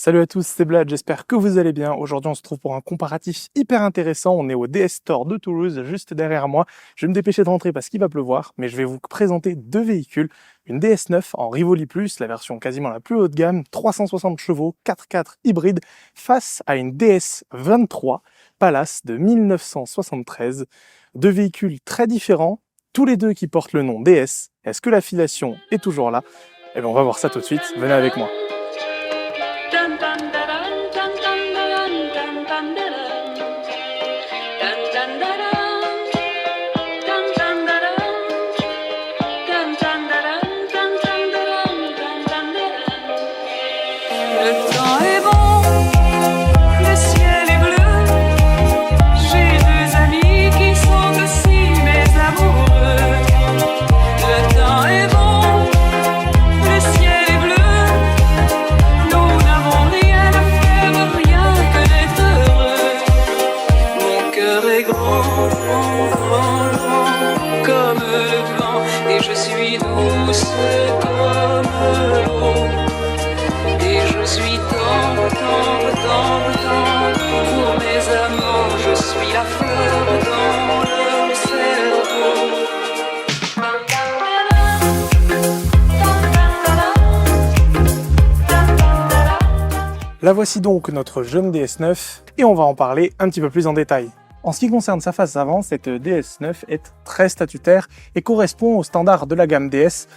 Salut à tous, c'est Blad, j'espère que vous allez bien. Aujourd'hui, on se trouve pour un comparatif hyper intéressant. On est au DS Store de Toulouse, juste derrière moi. Je vais me dépêcher de rentrer parce qu'il va pleuvoir, mais je vais vous présenter deux véhicules. Une DS9 en Rivoli Plus, la version quasiment la plus haut de gamme, 360 chevaux, 4x4 hybride, face à une DS23 Palace de 1973. Deux véhicules très différents, tous les deux qui portent le nom DS. Est-ce que l'affiliation est toujours là? Eh bien, on va voir ça tout de suite. Venez avec moi. Le temps est bon, le ciel est bleu. J'ai deux amis qui sont aussi mes amoureux. Le temps est bon, le ciel est bleu. Nous n'avons rien à faire, rien que d'être heureux. Mon cœur est grand, grand, grand, grand comme le vent, et je suis douce comme l'eau. Je suis tendre, tendre, tendre, tendre pour mes amants. Je suis la fleur dans leur cerveau. La voici donc notre jeune DS9 et on va en parler un petit peu plus en détail. En ce qui concerne sa face avant, cette DS9 est très statutaire et correspond aux standards de la gamme DS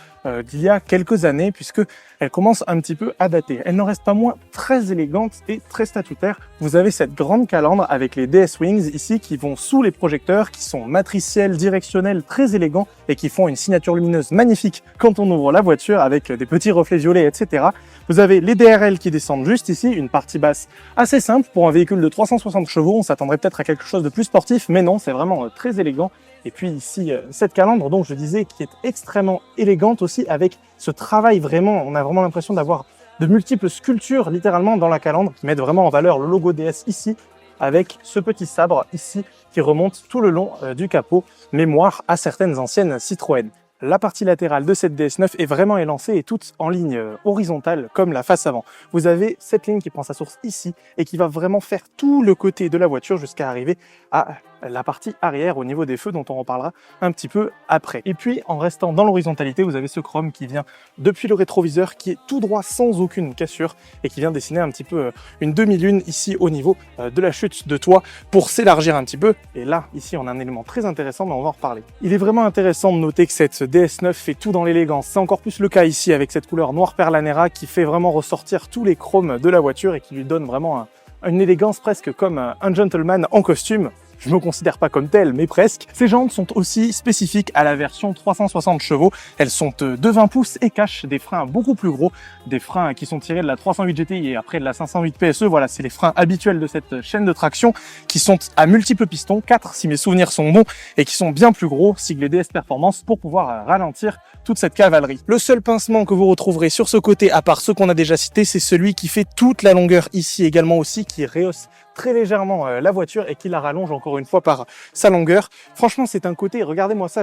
d'il y a quelques années puisque elle commence un petit peu à dater. Elle n'en reste pas moins très élégante et très statutaire. Vous avez cette grande calandre avec les DS Wings ici qui vont sous les projecteurs, qui sont matriciels, directionnels, très élégants et qui font une signature lumineuse magnifique quand on ouvre la voiture avec des petits reflets violets, etc. Vous avez les DRL qui descendent juste ici, une partie basse assez simple pour un véhicule de 360 chevaux. On s'attendrait peut-être à quelque chose de plus sportif, mais non, c'est vraiment très élégant. Et puis ici, cette calandre, donc je disais, qui est extrêmement élégante aussi avec ce travail vraiment, on a vraiment l'impression d'avoir de multiples sculptures littéralement dans la calandre qui mettent vraiment en valeur le logo DS ici avec ce petit sabre ici qui remonte tout le long du capot, mémoire à certaines anciennes Citroën. La partie latérale de cette DS9 est vraiment élancée et toute en ligne horizontale comme la face avant. Vous avez cette ligne qui prend sa source ici et qui va vraiment faire tout le côté de la voiture jusqu'à arriver à la partie arrière au niveau des feux dont on reparlera un petit peu après. Et puis en restant dans l'horizontalité, vous avez ce chrome qui vient depuis le rétroviseur qui est tout droit sans aucune cassure et qui vient dessiner un petit peu une demi-lune ici au niveau de la chute de toit pour s'élargir un petit peu. Et là, ici, on a un élément très intéressant, mais on va en reparler. Il est vraiment intéressant de noter que cette DS9 fait tout dans l'élégance. C'est encore plus le cas ici avec cette couleur noir perlanera qui fait vraiment ressortir tous les chromes de la voiture et qui lui donne vraiment une élégance presque comme un gentleman en costume. Je me considère pas comme tel, mais presque. Ces jantes sont aussi spécifiques à la version 360 chevaux. Elles sont de 20 pouces et cachent des freins beaucoup plus gros, des freins qui sont tirés de la 308 GTI et après de la 508 PSE. Voilà, c'est les freins habituels de cette chaîne de traction qui sont à multiples pistons, 4 si mes souvenirs sont bons, et qui sont bien plus gros, siglés DS Performance, pour pouvoir ralentir toute cette cavalerie. Le seul pincement que vous retrouverez sur ce côté, à part ceux qu'on a déjà cités, c'est celui qui fait toute la longueur ici également aussi, qui rehausse très légèrement la voiture et qui la rallonge encore une fois par sa longueur. Franchement, c'est un côté, regardez-moi ça,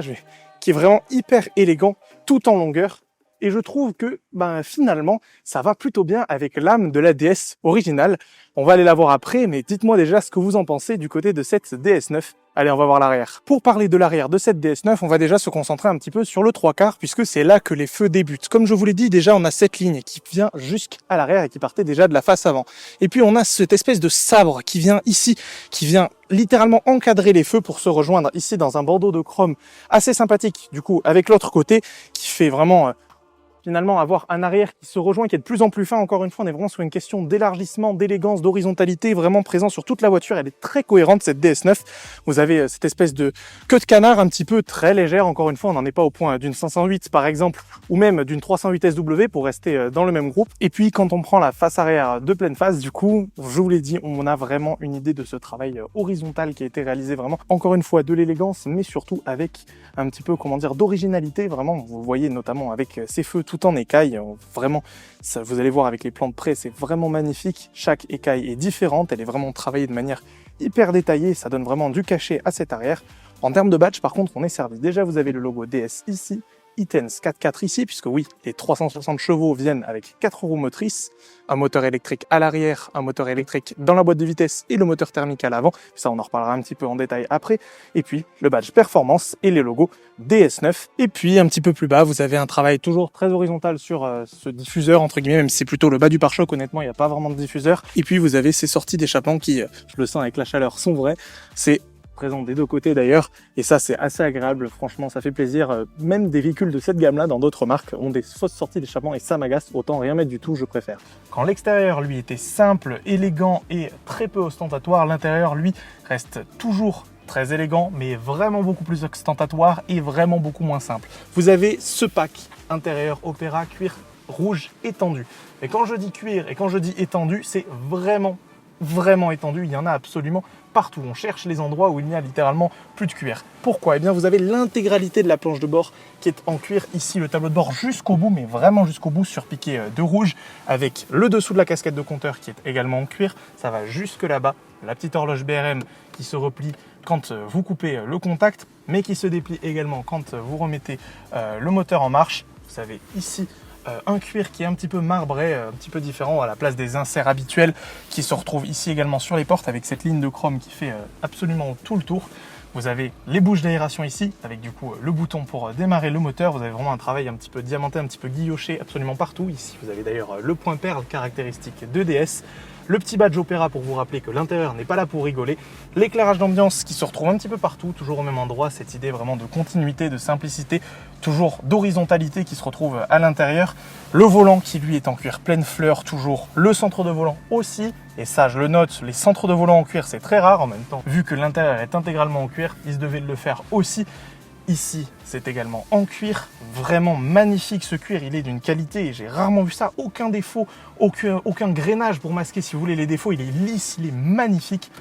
qui est vraiment hyper élégant tout en longueur. Et je trouve que finalement, ça va plutôt bien avec l'âme de la DS originale. On va aller la voir après, mais dites-moi déjà ce que vous en pensez du côté de cette DS9. Allez, on va voir l'arrière. Pour parler de l'arrière de cette DS9, on va déjà se concentrer un petit peu sur le 3/4 puisque c'est là que les feux débutent. Comme je vous l'ai dit, déjà on a cette ligne qui vient jusqu'à l'arrière et qui partait déjà de la face avant. Et puis on a cette espèce de sabre qui vient ici, qui vient littéralement encadrer les feux pour se rejoindre ici dans un bandeau de chrome assez sympathique. Du coup, avec l'autre côté qui fait vraiment finalement avoir un arrière qui se rejoint, qui est de plus en plus fin. Encore une fois, on est vraiment sur une question d'élargissement, d'élégance, d'horizontalité, vraiment présent sur toute la voiture. Elle est très cohérente, cette DS9. Vous avez cette espèce de queue de canard un petit peu très légère. Encore une fois, on n'en est pas au point d'une 508 par exemple, ou même d'une 308 SW pour rester dans le même groupe. Et puis, quand on prend la face arrière de pleine face, du coup, je vous l'ai dit, on a vraiment une idée de ce travail horizontal qui a été réalisé vraiment, encore une fois, de l'élégance, mais surtout avec un petit peu, comment dire, d'originalité. Vraiment, vous voyez notamment avec ces feux tout en écaille, vraiment, ça, vous allez voir avec les plans de près, c'est vraiment magnifique. Chaque écaille est différente, elle est vraiment travaillée de manière hyper détaillée, ça donne vraiment du cachet à cet arrière. En termes de badge, par contre, on est servi. Déjà, vous avez le logo DS ici, e-Tense 4x4 ici, puisque oui, les 360 chevaux viennent avec 4 roues motrices, un moteur électrique à l'arrière, un moteur électrique dans la boîte de vitesse et le moteur thermique à l'avant. Ça, on en reparlera un petit peu en détail après. Et puis, le badge performance et les logos DS9. Et puis, un petit peu plus bas, vous avez un travail toujours très horizontal sur ce diffuseur, entre guillemets, même si c'est plutôt le bas du pare-choc, honnêtement, il n'y a pas vraiment de diffuseur. Et puis, vous avez ces sorties d'échappement qui, je le sens avec la chaleur, sont vraies. C'est présent des deux côtés d'ailleurs, et ça c'est assez agréable, franchement ça fait plaisir. Même des véhicules de cette gamme là dans d'autres marques ont des fausses sorties d'échappement et ça m'agace, autant rien mettre du tout, je préfère. Quand l'extérieur lui était simple, élégant et très peu ostentatoire, l'intérieur lui reste toujours très élégant mais vraiment beaucoup plus ostentatoire et vraiment beaucoup moins simple. Vous avez ce pack intérieur Opera cuir rouge étendu, et quand je dis cuir et quand je dis étendu, c'est vraiment étendu, il y en a absolument partout. On cherche les endroits où il n'y a littéralement plus de cuir. Pourquoi? Eh bien, vous avez l'intégralité de la planche de bord qui est en cuir. Ici, le tableau de bord jusqu'au bout, mais vraiment jusqu'au bout, surpiqué de rouge, avec le dessous de la casquette de compteur qui est également en cuir. Ça va jusque là-bas. La petite horloge BRM qui se replie quand vous coupez le contact, mais qui se déplie également quand vous remettez le moteur en marche. Vous avez ici un cuir qui est un petit peu marbré, un petit peu différent à la place des inserts habituels qui se retrouvent ici également sur les portes avec cette ligne de chrome qui fait absolument tout le tour. Vous avez les bouches d'aération ici avec du coup le bouton pour démarrer le moteur. Vous avez vraiment un travail un petit peu diamanté, un petit peu guilloché absolument partout. Ici vous avez d'ailleurs le point perle caractéristique de DS. Le petit badge Opera pour vous rappeler que l'intérieur n'est pas là pour rigoler. L'éclairage d'ambiance qui se retrouve un petit peu partout, toujours au même endroit. Cette idée vraiment de continuité, de simplicité, toujours d'horizontalité qui se retrouve à l'intérieur. Le volant qui lui est en cuir pleine fleur toujours. Le centre de volant aussi. Et ça, je le note, les centres de volant en cuir, c'est très rare en même temps. Vu que l'intérieur est intégralement en cuir, ils devaient le faire aussi. Ici, c'est également en cuir, vraiment magnifique ce cuir, il est d'une qualité, et j'ai rarement vu ça, aucun défaut, aucun grainage pour masquer si vous voulez les défauts, il est lisse, il est magnifique.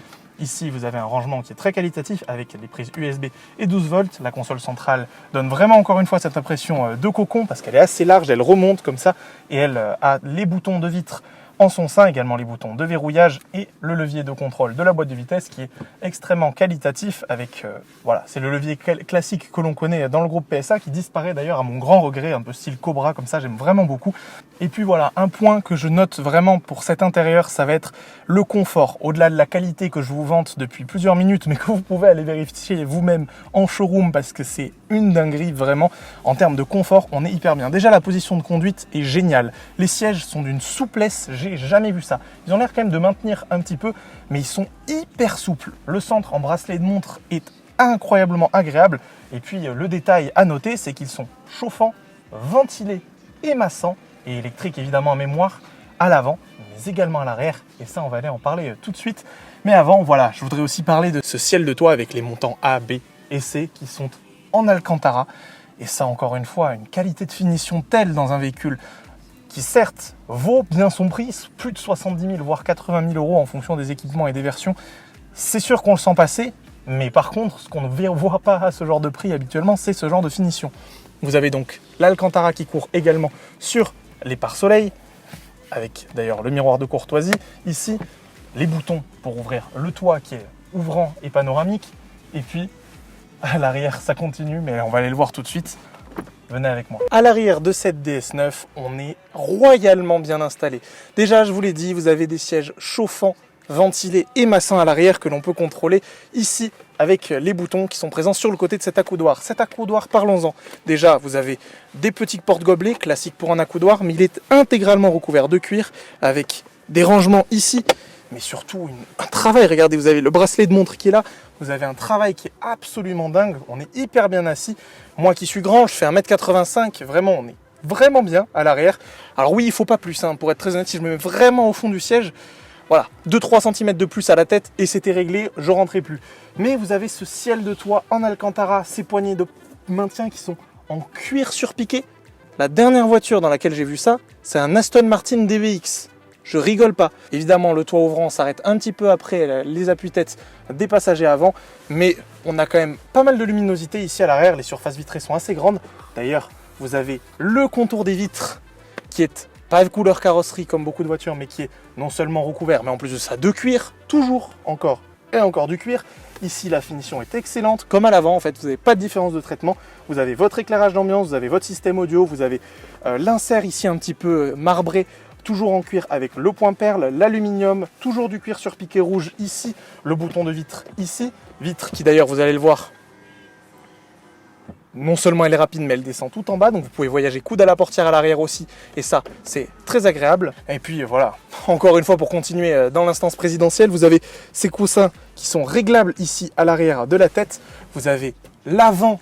Ici, vous avez un rangement qui est très qualitatif avec les prises USB et 12 volts. La console centrale donne vraiment encore une fois cette impression de cocon parce qu'elle est assez large, elle remonte comme ça et elle a les boutons de vitre en son sein, également les boutons de verrouillage et le levier de contrôle de la boîte de vitesse qui est extrêmement qualitatif avec, voilà, c'est le levier classique que l'on connaît dans le groupe PSA qui disparaît d'ailleurs à mon grand regret, un peu style Cobra comme ça, j'aime vraiment beaucoup. Et puis voilà, un point que je note vraiment pour cet intérieur, ça va être le confort. Au-delà de la qualité que je vous vante depuis plusieurs minutes, mais que vous pouvez aller vérifier vous-même en showroom parce que c'est une dinguerie vraiment. En termes de confort, on est hyper bien. Déjà, la position de conduite est géniale. Les sièges sont d'une souplesse, j'ai jamais vu ça. Ils ont l'air quand même de maintenir un petit peu, mais ils sont hyper souples. Le centre en bracelet de montre est incroyablement agréable. Et puis, le détail à noter, c'est qu'ils sont chauffants, ventilés et massants. Et électrique évidemment en mémoire à l'avant, mais également à l'arrière. Et ça, on va aller en parler tout de suite. Mais avant, voilà, je voudrais aussi parler de ce ciel de toit avec les montants A, B et C qui sont en Alcantara. Et ça, encore une fois, une qualité de finition telle dans un véhicule qui, certes, vaut bien son prix, plus de 70 000, voire 80 000 euros en fonction des équipements et des versions. C'est sûr qu'on le sent passer, mais par contre, ce qu'on ne voit pas à ce genre de prix habituellement, c'est ce genre de finition. Vous avez donc l'Alcantara qui court également sur les pare-soleil, avec d'ailleurs le miroir de courtoisie. Ici, les boutons pour ouvrir le toit qui est ouvrant et panoramique. Et puis, à l'arrière, ça continue, mais on va aller le voir tout de suite. Venez avec moi. À l'arrière de cette DS9, on est royalement bien installé. Déjà, je vous l'ai dit, vous avez des sièges chauffants, ventilés et massants à l'arrière que l'on peut contrôler ici avec les boutons qui sont présents sur le côté de cet accoudoir. Cet accoudoir, parlons-en. Déjà, vous avez des petits porte-gobelets, classiques pour un accoudoir, mais il est intégralement recouvert de cuir avec des rangements ici, mais surtout un travail. Regardez, vous avez le bracelet de montre qui est là. Vous avez un travail qui est absolument dingue. On est hyper bien assis. Moi qui suis grand, je fais 1m85. Vraiment, on est vraiment bien à l'arrière. Alors oui, il ne faut pas plus. Hein. Pour être très honnête, si je me mets vraiment au fond du siège, voilà, 2-3 cm de plus à la tête et c'était réglé, je rentrais plus. Mais vous avez ce ciel de toit en Alcantara, ces poignées de maintien qui sont en cuir surpiqué. La dernière voiture dans laquelle j'ai vu ça, c'est un Aston Martin DBX. Je rigole pas. Évidemment, le toit ouvrant s'arrête un petit peu après les appuis-têtes des passagers avant, mais on a quand même pas mal de luminosité ici à l'arrière. Les surfaces vitrées sont assez grandes. D'ailleurs, vous avez le contour des vitres qui est pas de couleur carrosserie comme beaucoup de voitures, mais qui est non seulement recouvert, mais en plus de ça de cuir, toujours encore est encore du cuir. Ici, la finition est excellente. Comme à l'avant, en fait, vous n'avez pas de différence de traitement. Vous avez votre éclairage d'ambiance, vous avez votre système audio, vous avez l'insert ici un petit peu marbré, toujours en cuir avec le point perle, l'aluminium, toujours du cuir sur piqué rouge ici, le bouton de vitre ici. Vitre qui d'ailleurs, vous allez le voir, non seulement elle est rapide, mais elle descend tout en bas, donc vous pouvez voyager coude à la portière à l'arrière aussi, et ça, c'est très agréable. Et puis voilà, encore une fois, pour continuer dans l'instance présidentielle, vous avez ces coussins qui sont réglables ici à l'arrière de la tête. Vous avez l'avant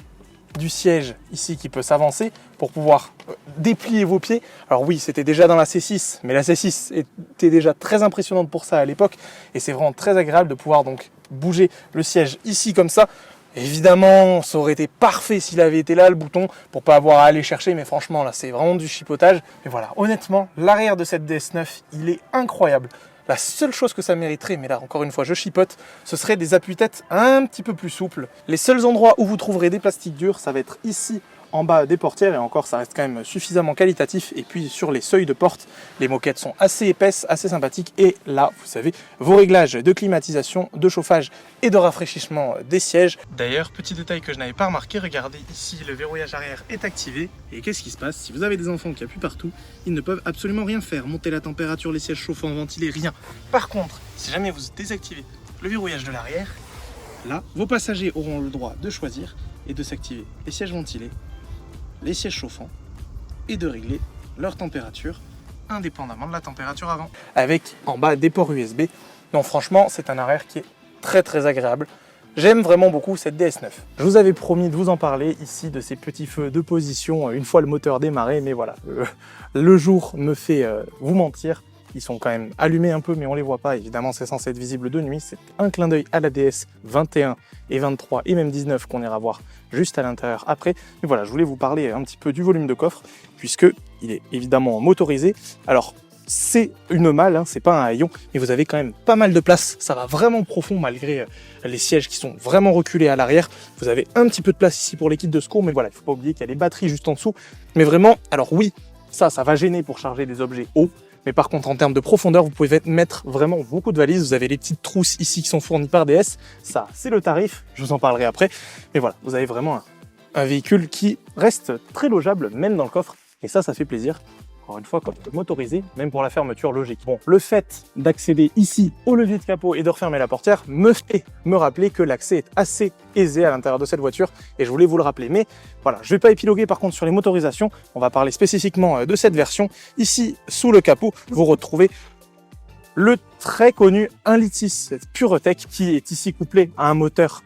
du siège ici qui peut s'avancer pour pouvoir déplier vos pieds. Alors oui, c'était déjà dans la C6, mais la C6 était déjà très impressionnante pour ça à l'époque, et c'est vraiment très agréable de pouvoir donc bouger le siège ici comme ça. Évidemment, ça aurait été parfait s'il avait été là, le bouton, pour pas avoir à aller chercher, mais franchement, là, c'est vraiment du chipotage. Mais voilà, honnêtement, l'arrière de cette DS9, il est incroyable. La seule chose que ça mériterait, mais là, encore une fois, je chipote, ce serait des appuis-têtes un petit peu plus souples. Les seuls endroits où vous trouverez des plastiques durs, ça va être ici, en bas des portières, et encore, ça reste quand même suffisamment qualitatif. Et puis, sur les seuils de porte, les moquettes sont assez épaisses, assez sympathiques. Et là, vous savez, vos réglages de climatisation, de chauffage et de rafraîchissement des sièges. D'ailleurs, petit détail que je n'avais pas remarqué, regardez ici, le verrouillage arrière est activé. Et qu'est-ce qui se passe? Si vous avez des enfants qui appuient partout, ils ne peuvent absolument rien faire. Monter la température, les sièges chauffants, ventilés, rien. Par contre, si jamais vous désactivez le verrouillage de l'arrière, là, vos passagers auront le droit de choisir et de s'activer les sièges ventilés, les sièges chauffants et de régler leur température indépendamment de la température avant. Avec en bas des ports USB. Donc franchement, c'est un arrière qui est très très agréable. J'aime vraiment beaucoup cette DS9. Je vous avais promis de vous en parler ici de ces petits feux de position une fois le moteur démarré, mais voilà, le jour me fait vous mentir. Ils sont quand même allumés un peu, mais on les voit pas. Évidemment, c'est censé être visible de nuit. C'est un clin d'œil à la DS 21 et 23 et même 19 qu'on ira voir juste à l'intérieur après. Mais voilà, je voulais vous parler un petit peu du volume de coffre, puisque il est évidemment motorisé. Alors, c'est une malle, hein, c'est pas un haillon, mais vous avez quand même pas mal de place. Ça va vraiment profond malgré les sièges qui sont vraiment reculés à l'arrière. Vous avez un petit peu de place ici pour les kits de secours, mais voilà, il faut pas oublier qu'il y a les batteries juste en dessous. Mais vraiment, alors oui, ça va gêner pour charger des objets hauts. Mais par contre, en termes de profondeur, vous pouvez mettre vraiment beaucoup de valises. Vous avez les petites trousses ici qui sont fournies par DS. Ça, c'est le tarif. Je vous en parlerai après. Mais voilà, vous avez vraiment un véhicule qui reste très logeable, même dans le coffre. Et ça fait plaisir. Encore une fois, comme motorisé, même pour la fermeture logique. Bon, le fait d'accéder ici au levier de capot et de refermer la portière me fait me rappeler que l'accès est assez aisé à l'intérieur de cette voiture, et je voulais vous le rappeler. Mais voilà, je ne vais pas épiloguer par contre sur les motorisations, on va parler spécifiquement de cette version. Ici, sous le capot, vous retrouvez le très connu 1,6 litre cette PureTech qui est ici couplé à un moteur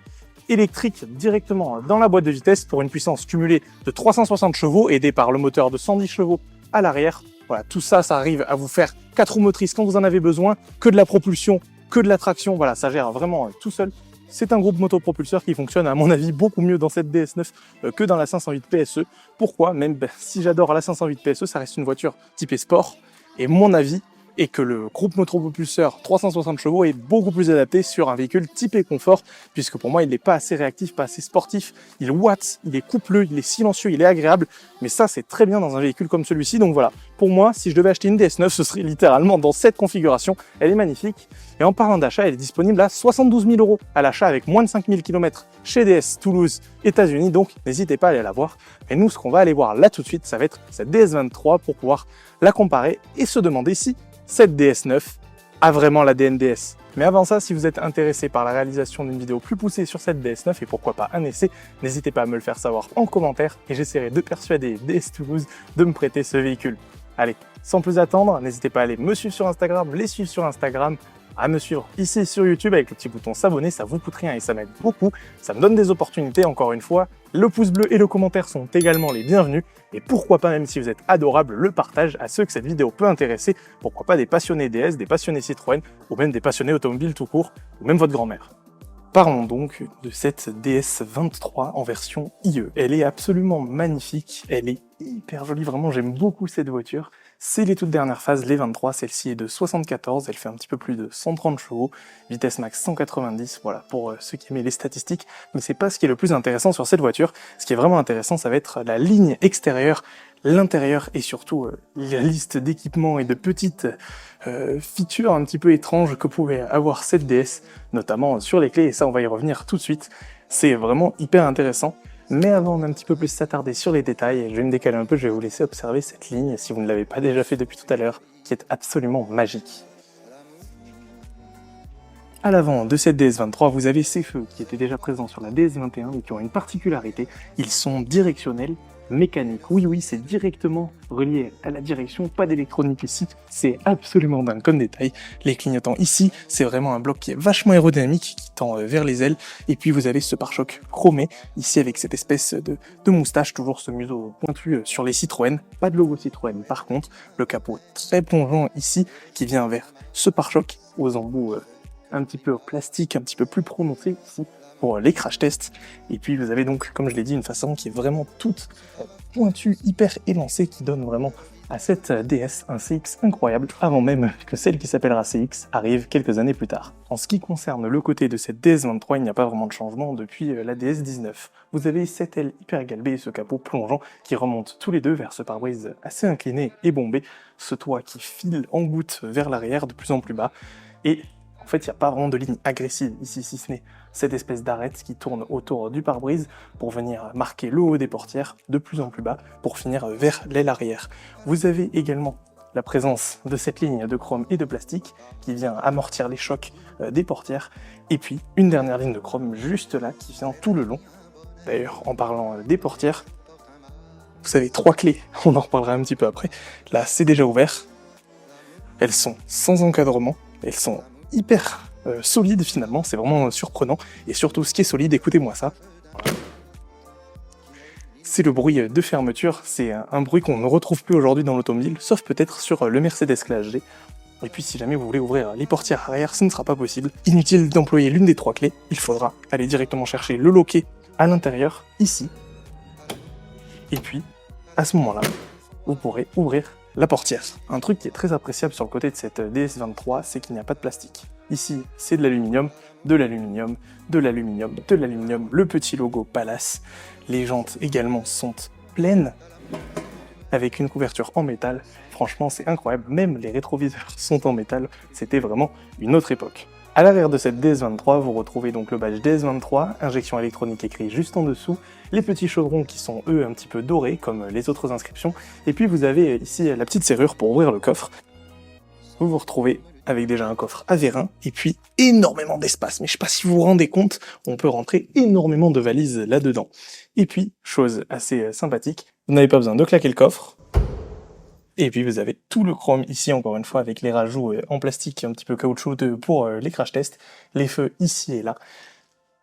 électrique directement dans la boîte de vitesse pour une puissance cumulée de 360 chevaux, aidé par le moteur de 110 chevaux à l'arrière. Voilà, tout ça, ça arrive à vous faire 4 roues motrices quand vous en avez besoin, que de la propulsion, que de la traction. Voilà, ça gère vraiment tout seul. C'est un groupe motopropulseur qui fonctionne, à mon avis, beaucoup mieux dans cette DS9 que dans la 508 PSE. Pourquoi? Même si j'adore la 508 PSE, ça reste une voiture typée sport. Et mon avis est que le groupe motopropulseur 360 chevaux est beaucoup plus adapté sur un véhicule typé confort, puisque pour moi, il n'est pas assez réactif, pas assez sportif. Il ouate, il est coupleux, il est silencieux, il est agréable. Mais ça, c'est très bien dans un véhicule comme celui-ci. Donc voilà, pour moi, si je devais acheter une DS9, ce serait littéralement dans cette configuration. Elle est magnifique. Et en parlant d'achat, elle est disponible à 72 000 € à l'achat avec moins de 5 000 km chez DS Toulouse, États-Unis. Donc n'hésitez pas à aller la voir. Et nous, ce qu'on va aller voir là tout de suite, ça va être cette DS23 pour pouvoir la comparer et se demander si cette DS9 a vraiment la DNDS. Mais avant ça, si vous êtes intéressé par la réalisation d'une vidéo plus poussée sur cette DS9 et pourquoi pas un essai, n'hésitez pas à me le faire savoir en commentaire et j'essaierai de persuader DS Toulouse de me prêter ce véhicule. Allez, sans plus attendre, n'hésitez pas à aller me suivre sur Instagram, les suivre sur Instagram, à me suivre ici sur YouTube avec le petit bouton s'abonner, ça vous coûte rien et ça m'aide beaucoup, ça me donne des opportunités encore une fois. Le pouce bleu et le commentaire sont également les bienvenus et pourquoi pas, même si vous êtes adorable, le partage à ceux que cette vidéo peut intéresser, pourquoi pas des passionnés DS, des passionnés Citroën ou même des passionnés automobiles tout court ou même votre grand-mère. Parlons donc de cette DS23 en version IE. Elle est absolument magnifique, elle est hyper jolie, vraiment j'aime beaucoup cette voiture. C'est les toutes dernières phases, les 23, celle-ci est de 74, elle fait un petit peu plus de 130 chevaux, vitesse max 190, voilà, pour ceux qui aimaient les statistiques, mais c'est pas ce qui est le plus intéressant sur cette voiture. Ce qui est vraiment intéressant, ça va être la ligne extérieure, l'intérieur et surtout la liste d'équipements et de petites features un petit peu étranges que pouvait avoir cette DS, notamment sur les clés, et ça on va y revenir tout de suite. C'est vraiment hyper intéressant. Mais avant d'un petit peu plus s'attarder sur les détails, je vais me décaler un peu, je vais vous laisser observer cette ligne, si vous ne l'avez pas déjà fait depuis tout à l'heure, qui est absolument magique. À l'avant de cette DS23, vous avez ces feux qui étaient déjà présents sur la DS21 mais qui ont une particularité, ils sont directionnels mécaniques. Oui, c'est directement relié à la direction, pas d'électronique ici, c'est absolument dingue comme détail. Les clignotants ici, c'est vraiment un bloc qui est vachement aérodynamique, qui tend vers les ailes, et puis vous avez ce pare-choc chromé, ici avec cette espèce de moustache, toujours ce museau pointu sur les Citroën, pas de logo Citroën par contre, le capot très plongeant ici, qui vient vers ce pare-choc aux embouts un petit peu plastique, un petit peu plus prononcé ici pour les crash tests. Et puis vous avez donc, comme je l'ai dit, une façon qui est vraiment toute pointue, hyper élancée, qui donne vraiment à cette DS un CX incroyable, avant même que celle qui s'appellera CX arrive quelques années plus tard. En ce qui concerne le côté de cette DS23, il n'y a pas vraiment de changement depuis la DS19. Vous avez cette aile hyper galbée et ce capot plongeant qui remontent tous les deux vers ce pare-brise assez incliné et bombé, ce toit qui file en goutte vers l'arrière de plus en plus bas, et en fait, il n'y a pas vraiment de ligne agressive ici, si ce n'est cette espèce d'arête qui tourne autour du pare-brise pour venir marquer le haut des portières de plus en plus bas pour finir vers l'aile arrière. Vous avez également la présence de cette ligne de chrome et de plastique qui vient amortir les chocs des portières, et puis une dernière ligne de chrome juste là qui vient tout le long. D'ailleurs, en parlant des portières, vous avez 3 clés, on en reparlera un petit peu après. Là, c'est déjà ouvert. Elles sont sans encadrement, elles sont hyper solide finalement, c'est vraiment surprenant, et surtout ce qui est solide, écoutez-moi ça, c'est le bruit de fermeture, c'est un bruit qu'on ne retrouve plus aujourd'hui dans l'automobile, sauf peut-être sur le Mercedes Classe G. Et puis si jamais vous voulez ouvrir les portières arrière, ce ne sera pas possible, inutile d'employer l'une des 3 clés, il faudra aller directement chercher le loquet à l'intérieur, ici, et puis à ce moment-là, vous pourrez ouvrir la portière. Un truc qui est très appréciable sur le côté de cette DS23, c'est qu'il n'y a pas de plastique. Ici, c'est de l'aluminium, de l'aluminium, de l'aluminium, de l'aluminium, le petit logo Palace. Les jantes également sont pleines, avec une couverture en métal. Franchement, c'est incroyable, même les rétroviseurs sont en métal, c'était vraiment une autre époque. À l'arrière de cette DS23, vous retrouvez donc le badge DS23, injection électronique écrit juste en dessous, les petits chaudrons qui sont eux un petit peu dorés comme les autres inscriptions, et puis vous avez ici la petite serrure pour ouvrir le coffre. Vous vous retrouvez avec déjà un coffre à vérin, et puis énormément d'espace, mais je sais pas si vous vous rendez compte, on peut rentrer énormément de valises là-dedans. Et puis, chose assez sympathique, vous n'avez pas besoin de claquer le coffre, et puis vous avez tout le chrome ici, encore une fois, avec les rajouts en plastique un petit peu caoutchouteux pour les crash tests, les feux ici et là,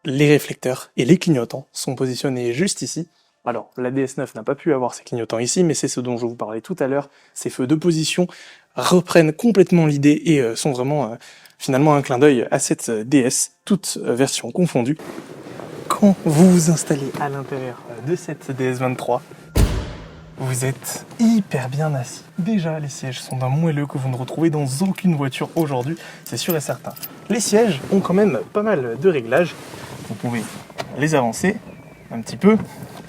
les réflecteurs et les clignotants sont positionnés juste ici. Alors, la DS9 n'a pas pu avoir ces clignotants ici, mais c'est ce dont je vous parlais tout à l'heure, ces feux de position reprennent complètement l'idée et sont vraiment finalement un clin d'œil à cette DS, toutes versions confondues. Quand vous vous installez à l'intérieur de cette DS23, vous êtes hyper bien assis. Déjà, les sièges sont d'un moelleux que vous ne retrouvez dans aucune voiture aujourd'hui, c'est sûr et certain. Les sièges ont quand même pas mal de réglages. Vous pouvez les avancer un petit peu.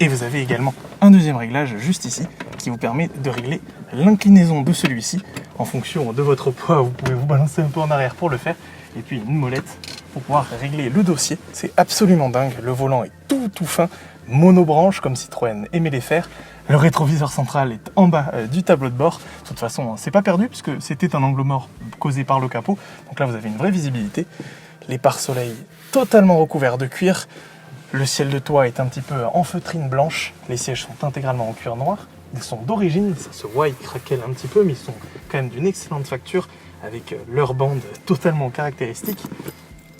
Et vous avez également un deuxième réglage juste ici qui vous permet de régler l'inclinaison de celui-ci. En fonction de votre poids, vous pouvez vous balancer un peu en arrière pour le faire. Et puis une molette pour pouvoir régler le dossier. C'est absolument dingue. Le volant est tout fin, monobranche comme Citroën aimait les faire. Le rétroviseur central est en bas du tableau de bord. De toute façon, c'est pas perdu puisque c'était un angle mort causé par le capot. Donc là, vous avez une vraie visibilité. Les pare-soleil totalement recouverts de cuir. Le ciel de toit est un petit peu en feutrine blanche. Les sièges sont intégralement en cuir noir. Ils sont d'origine, ça se voit, ils craquellent un petit peu, mais ils sont quand même d'une excellente facture avec leur bande totalement caractéristique.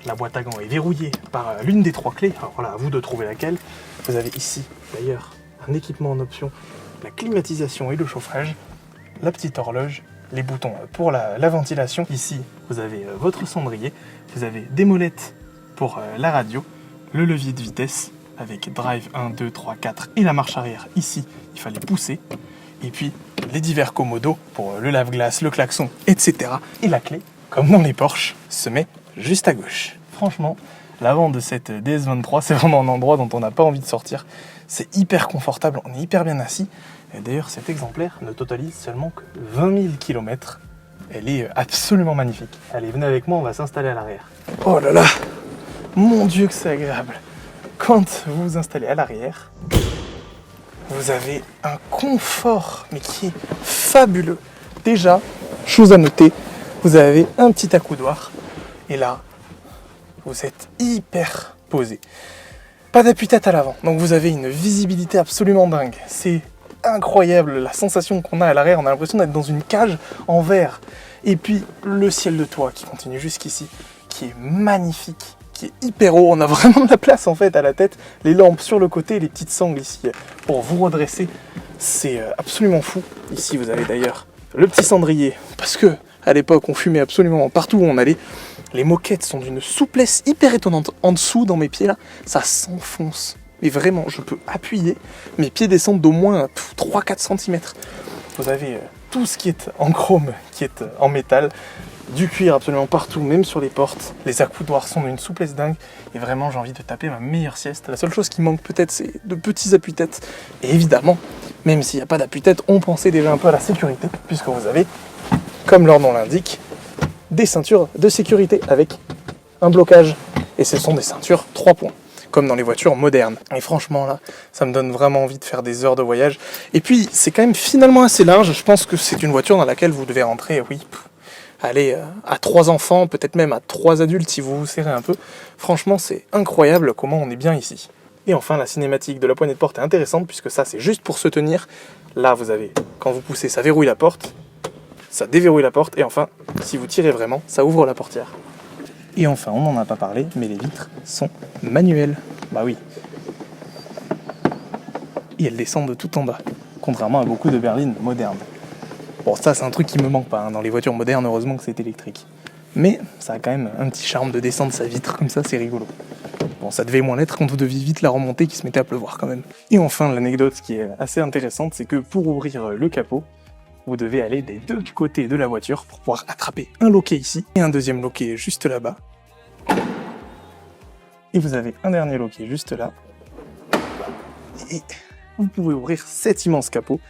La boîte à gants est verrouillée par l'une des 3 clés. Alors voilà, à vous de trouver laquelle. Vous avez ici, d'ailleurs, un équipement en option, la climatisation et le chauffage, la petite horloge, les boutons pour la ventilation. Ici, vous avez votre cendrier, vous avez des molettes pour la radio, le levier de vitesse avec drive 1, 2, 3, 4 et la marche arrière. Ici, il fallait pousser. Et puis, les divers commodos pour le lave-glace, le klaxon, etc. Et la clé, comme dans les Porsche, se met juste à gauche. Franchement, L'avant de cette DS23, c'est vraiment un endroit dont on n'a pas envie de sortir. C'est hyper confortable, on est hyper bien assis. Et d'ailleurs, cet exemplaire ne totalise seulement que 20 000 km. Elle est absolument magnifique. Allez, venez avec moi, on va s'installer à l'arrière. Oh là là, mon Dieu que c'est agréable. Quand vous vous installez à l'arrière, vous avez un confort, mais qui est fabuleux. Déjà, chose à noter, vous avez un petit accoudoir. Et là, vous êtes hyper posé. Pas d'appui-tête à l'avant, donc vous avez une visibilité absolument dingue. C'est incroyable la sensation qu'on a à l'arrière, on a l'impression d'être dans une cage en verre. Et puis le ciel de toit qui continue jusqu'ici, qui est magnifique, qui est hyper haut. On a vraiment de la place en fait à la tête, les lampes sur le côté, les petites sangles ici pour vous redresser. C'est absolument fou. Ici vous avez d'ailleurs le petit cendrier, parce que à l'époque on fumait absolument partout où on allait. Les moquettes sont d'une souplesse hyper étonnante. En dessous, dans mes pieds là, ça s'enfonce. Mais vraiment, je peux appuyer, mes pieds descendent d'au moins 3-4 cm. Vous avez tout ce qui est en chrome, qui est en métal, du cuir absolument partout, même sur les portes. Les accoudoirs sont d'une souplesse dingue. Et vraiment, j'ai envie de taper ma meilleure sieste. La seule chose qui manque peut-être, c'est de petits appuis-têtes. Et évidemment, même s'il n'y a pas d'appui-tête, on pensait déjà un peu à la sécurité, puisque vous avez, comme leur nom l'indique, des ceintures de sécurité avec un blocage. Et ce sont des ceintures 3 points, comme dans les voitures modernes. Et franchement là, ça me donne vraiment envie de faire des heures de voyage. Et puis c'est quand même finalement assez large. Je pense que c'est une voiture dans laquelle vous devez rentrer, oui, allez, à 3 enfants, peut-être même à 3 adultes si vous vous serrez un peu. Franchement, c'est incroyable comment on est bien ici. Et enfin, la cinématique de la poignée de porte est intéressante, puisque ça c'est juste pour se tenir. Là vous avez, quand vous poussez, ça verrouille la porte. Ça déverrouille la porte, et enfin, si vous tirez vraiment, ça ouvre la portière. Et enfin, on n'en a pas parlé, mais les vitres sont manuelles. Bah oui. Et elles descendent de tout en bas, contrairement à beaucoup de berlines modernes. Bon, ça c'est un truc qui me manque pas, hein. Dans les voitures modernes, heureusement que c'est électrique. Mais ça a quand même un petit charme de descendre sa vitre comme ça, c'est rigolo. Bon, ça devait moins l'être quand vous deviez vite la remonter, qui se mettait à pleuvoir quand même. Et enfin, l'anecdote qui est assez intéressante, c'est que pour ouvrir le capot, vous devez aller des 2 côtés de la voiture pour pouvoir attraper un loquet ici et un deuxième loquet juste là-bas. Et vous avez un dernier loquet juste là. Et vous pouvez ouvrir cet immense capot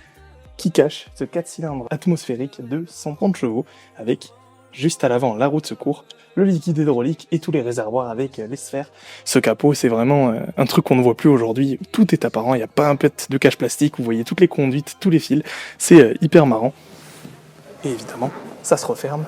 qui cache ce 4 cylindres atmosphérique de 130 chevaux avec juste à l'avant la roue de secours, le liquide hydraulique et tous les réservoirs avec les sphères. Ce capot, c'est vraiment un truc qu'on ne voit plus aujourd'hui. Tout est apparent, il n'y a pas un pet de cache plastique, vous voyez toutes les conduites, tous les fils. C'est hyper marrant. Et évidemment, ça se referme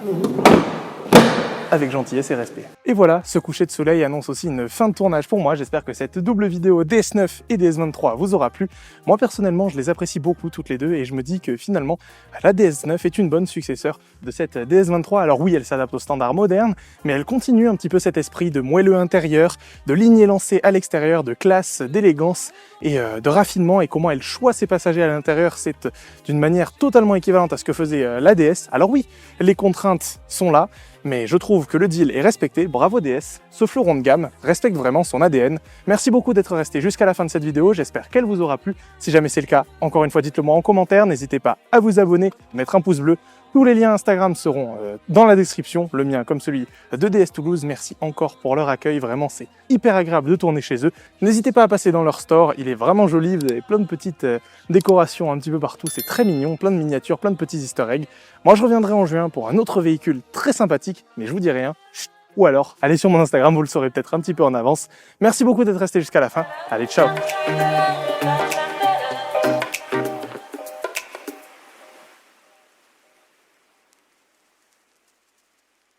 avec gentillesse et respect. Et voilà, ce coucher de soleil annonce aussi une fin de tournage pour moi. J'espère que cette double vidéo DS9 et DS23 vous aura plu. Moi personnellement, je les apprécie beaucoup toutes les deux et je me dis que finalement, la DS9 est une bonne successeur de cette DS23. Alors oui, elle s'adapte aux standards modernes, mais elle continue un petit peu cet esprit de moelleux intérieur, de ligne élancée à l'extérieur, de classe, d'élégance et de raffinement. Et comment elle choisit ses passagers à l'intérieur, c'est d'une manière totalement équivalente à ce que faisait la DS. Alors oui, les contraintes sont là, mais je trouve que le deal est respecté. Bravo DS, ce fleuron de gamme respecte vraiment son ADN. Merci beaucoup d'être resté jusqu'à la fin de cette vidéo, j'espère qu'elle vous aura plu. Si jamais c'est le cas, encore une fois dites-le moi en commentaire, n'hésitez pas à vous abonner, mettre un pouce bleu. Tous les liens Instagram seront dans la description, le mien comme celui de DS Toulouse. Merci encore pour leur accueil, vraiment c'est hyper agréable de tourner chez eux. N'hésitez pas à passer dans leur store, il est vraiment joli, vous avez plein de petites décorations un petit peu partout, c'est très mignon, plein de miniatures, plein de petits easter eggs. Moi je reviendrai en juin pour un autre véhicule très sympathique, mais je vous dis rien. Chut. Ou alors, allez sur mon Instagram, vous le saurez peut-être un petit peu en avance. Merci beaucoup d'être resté jusqu'à la fin. Allez, ciao!